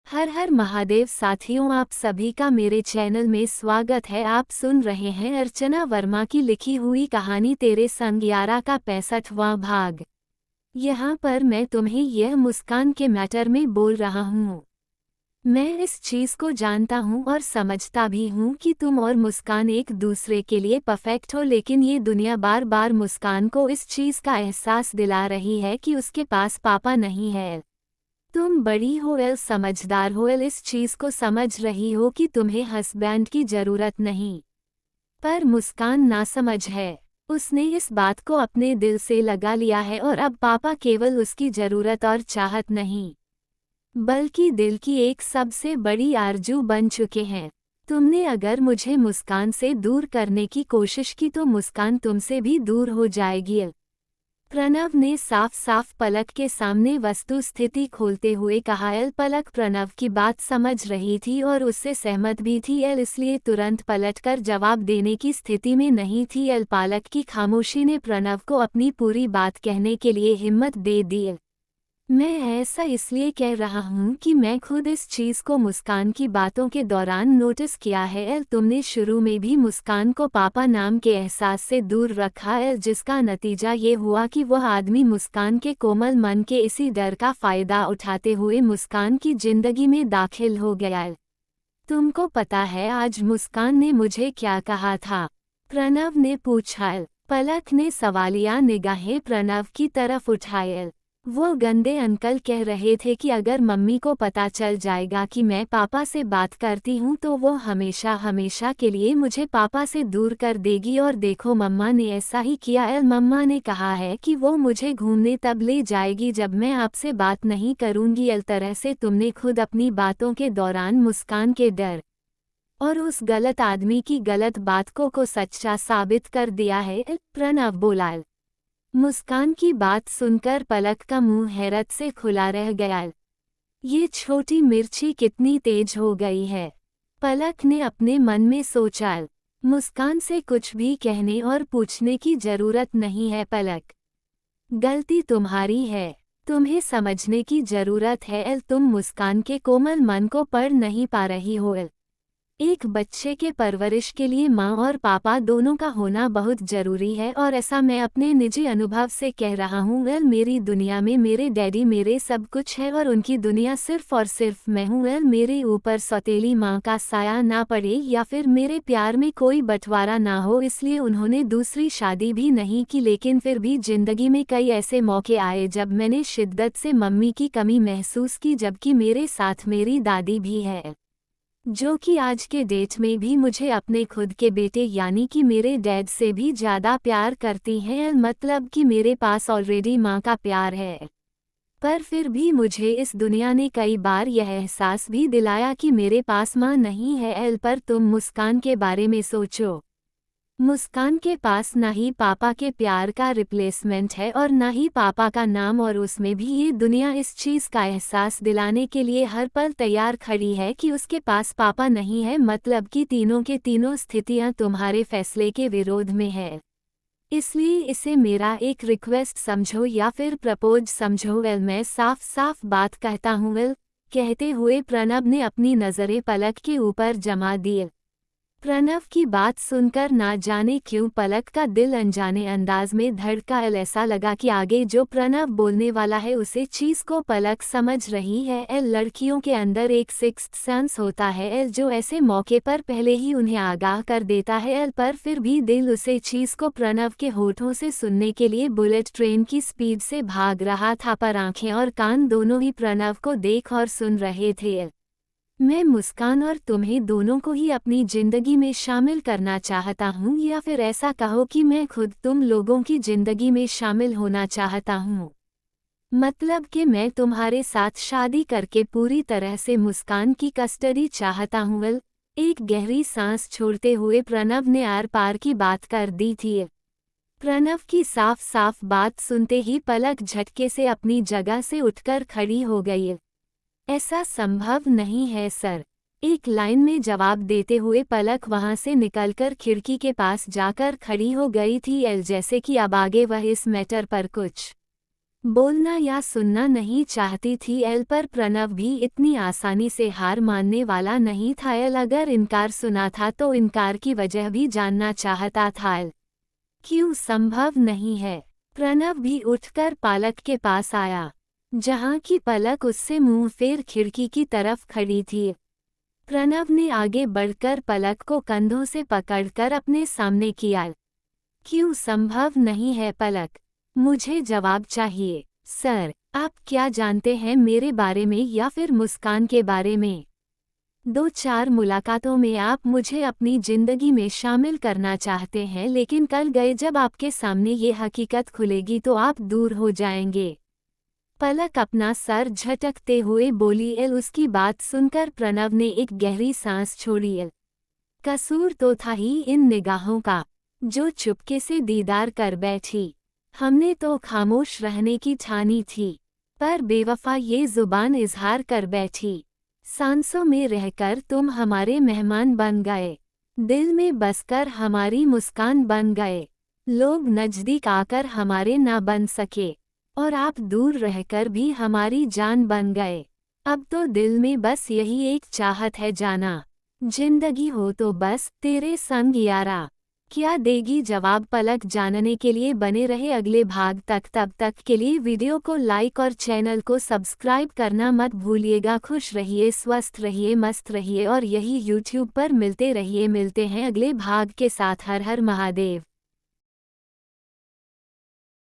हर हर महादेव साथियों, आप सभी का मेरे चैनल में स्वागत है। आप सुन रहे हैं अर्चना वर्मा की लिखी हुई कहानी तेरे संग यारा का 65वां भाग। यहाँ पर मैं तुम्हें यह मुस्कान के मैटर में बोल रहा हूँ। मैं इस चीज़ को जानता हूँ और समझता भी हूँ कि तुम और मुस्कान एक दूसरे के लिए परफेक्ट हो, लेकिन ये दुनिया बार बार मुस्कान को इस चीज़ का एहसास दिला रही है कि उसके पास पापा नहीं है। तुम बड़ी हो एल, समझदार हो एल, इस चीज़ को समझ रही हो कि तुम्हें हस्बैंड की ज़रूरत नहीं। पर मुस्कान नासमझ है। उसने इस बात को अपने दिल से लगा लिया है और अब पापा केवल उसकी ज़रूरत और चाहत नहीं, बल्कि दिल की एक सबसे बड़ी आरज़ू बन चुके हैं। तुमने अगर मुझे मुस्कान से दूर करने की कोशिश की तो मुस्कान तुमसे भी दूर हो जाएगी। प्रणव ने साफ साफ पलक के सामने वस्तु स्थिति खोलते हुए कहा। एल पलक प्रणव की बात समझ रही थी और उससे सहमत भी थी। एल इसलिए तुरंत पलटकर जवाब देने की स्थिति में नहीं थी। एल पलक की खामोशी ने प्रणव को अपनी पूरी बात कहने के लिए हिम्मत दे दी। मैं ऐसा इसलिए कह रहा हूँ कि मैं खुद इस चीज़ को मुस्कान की बातों के दौरान नोटिस किया है। एल तुमने शुरू में भी मुस्कान को पापा नाम के एहसास से दूर रखा है, जिसका नतीजा ये हुआ कि वह आदमी मुस्कान के कोमल मन के इसी डर का फ़ायदा उठाते हुए मुस्कान की ज़िंदगी में दाखिल हो गया। तुमको पता है आज मुस्कान ने मुझे क्या कहा था? प्रणव ने पूछा। पलक ने सवालिया निगाहें प्रणव की तरफ उठाई। वो गंदे अंकल कह रहे थे कि अगर मम्मी को पता चल जाएगा कि मैं पापा से बात करती हूँ तो वो हमेशा हमेशा के लिए मुझे पापा से दूर कर देगी। और देखो मम्मा ने ऐसा ही किया। मम्मा ने कहा है कि वो मुझे घूमने तब ले जाएगी जब मैं आपसे बात नहीं करूँगी। तरह से तुमने खुद अपनी बातों के दौरान मुस्कान के डर और उस गलत आदमी की गलत बात को सच्चा साबित कर दिया है। प्रणव बोला। मुस्कान की बात सुनकर पलक का मुंह हैरत से खुला रह गया। ये छोटी मिर्ची कितनी तेज हो गई है, पलक ने अपने मन में सोचा। मुस्कान से कुछ भी कहने और पूछने की जरूरत नहीं है पलक, गलती तुम्हारी है। तुम्हें समझने की जरूरत है। तुम मुस्कान के कोमल मन को पढ़ नहीं पा रही हो। एक बच्चे के परवरिश के लिए माँ और पापा दोनों का होना बहुत ज़रूरी है, और ऐसा मैं अपने निजी अनुभव से कह रहा हूँ। मेरी दुनिया में मेरे डैडी मेरे सब कुछ है और उनकी दुनिया सिर्फ और सिर्फ मैं हूँ। मेरे ऊपर सौतेली माँ का साया ना पड़े या फिर मेरे प्यार में कोई बंटवारा ना हो, इसलिए उन्होंने दूसरी शादी भी नहीं की। लेकिन फिर भी ज़िंदगी में कई ऐसे मौके आए जब मैंने शिद्दत से मम्मी की कमी महसूस की, जबकि मेरे साथ मेरी दादी भी है, जो कि आज के डेट में भी मुझे अपने खुद के बेटे यानी कि मेरे डैड से भी ज़्यादा प्यार करती हैं। मतलब कि मेरे पास ऑलरेडी माँ का प्यार है। पर फिर भी मुझे इस दुनिया ने कई बार यह एहसास भी दिलाया कि मेरे पास माँ नहीं है। पर तुम मुस्कान के बारे में सोचो। मुस्कान के पास ना ही पापा के प्यार का रिप्लेसमेंट है और ना ही पापा का नाम, और उसमें भी ये दुनिया इस चीज़ का एहसास दिलाने के लिए हर पल तैयार खड़ी है कि उसके पास पापा नहीं है। मतलब कि तीनों के तीनों स्थितियां तुम्हारे फैसले के विरोध में है। इसलिए इसे मेरा एक रिक्वेस्ट समझो या फिर प्रपोज समझो। मैं साफ साफ बात कहता हूँ। कहते हुए प्रणव ने अपनी नज़रें पलक के ऊपर जमा दी। प्रणव की बात सुनकर ना जाने क्यों पलक का दिल अनजाने अंदाज में धड़का। ऐसा लगा कि आगे जो प्रणव बोलने वाला है उसे चीज़ को पलक समझ रही है। लड़कियों के अंदर एक सिक्स्थ सेंस होता है जो ऐसे मौके पर पहले ही उन्हें आगाह कर देता है। पर फिर भी दिल उसे चीज़ को प्रणव के होठों से सुनने के लिए बुलेट ट्रेन की स्पीड से भाग रहा था, पर आंखें और कान दोनों ही प्रणव को देख और सुन रहे थे। मैं मुस्कान और तुम्हें दोनों को ही अपनी ज़िंदगी में शामिल करना चाहता हूँ, या फिर ऐसा कहो कि मैं खुद तुम लोगों की ज़िंदगी में शामिल होना चाहता हूँ। मतलब कि मैं तुम्हारे साथ शादी करके पूरी तरह से मुस्कान की कस्टडी चाहता हूँ। एक गहरी सांस छोड़ते हुए प्रणव ने आर पार की बात कर दी थी। प्रणव की साफ साफ बात सुनते ही पलक झटके से अपनी जगह से उठकर खड़ी हो गई। ऐसा संभव नहीं है सर, एक लाइन में जवाब देते हुए पलक वहां से निकलकर खिड़की के पास जाकर खड़ी हो गई थी। जैसे कि अब आगे वह इस मैटर पर कुछ बोलना या सुनना नहीं चाहती थी एल, पर प्रणव भी इतनी आसानी से हार मानने वाला नहीं था एल। अगर इनकार सुना था तो इनकार की वजह भी जानना चाहता था एल। क्यों संभव नहीं है। प्रणव भी उठकर पलक के पास आया, जहां की पलक उससे मुंह फेर खिड़की की तरफ खड़ी थी। प्रणव ने आगे बढ़कर पलक को कंधों से पकड़कर अपने सामने किया। क्यों संभव नहीं है पलक, मुझे जवाब चाहिए। सर, आप क्या जानते हैं मेरे बारे में या फिर मुस्कान के बारे में? 2-4 मुलाकातों में आप मुझे अपनी जिंदगी में शामिल करना चाहते हैं, लेकिन कल गए जब आपके सामने ये हकीकत खुलेगी तो आप दूर हो जाएंगे। पलक अपना सर झटकते हुए बोली एल। उसकी बात सुनकर प्रणव ने एक गहरी सांस छोड़ी एल। कसूर तो था ही इन निगाहों का, जो चुपके से दीदार कर बैठी। हमने तो खामोश रहने की ठानी थी, पर बेवफा ये जुबान इजहार कर बैठी। सांसों में रहकर तुम हमारे मेहमान बन गए, दिल में बसकर हमारी मुस्कान बन गए। लोग नजदीक आकर हमारे ना बन सके, और आप दूर रहकर भी हमारी जान बन गए। अब तो दिल में बस यही एक चाहत है, जाना जिंदगी हो तो बस तेरे संग यारा। क्या देगी जवाब पलक जानने के लिए बने रहे अगले भाग तक। तब तक के लिए वीडियो को लाइक और चैनल को सब्सक्राइब करना मत भूलिएगा। खुश रहिए, स्वस्थ रहिए, मस्त रहिए और यही यूट्यूब पर मिलते रहिए। मिलते हैं अगले भाग के साथ। हर हर महादेव।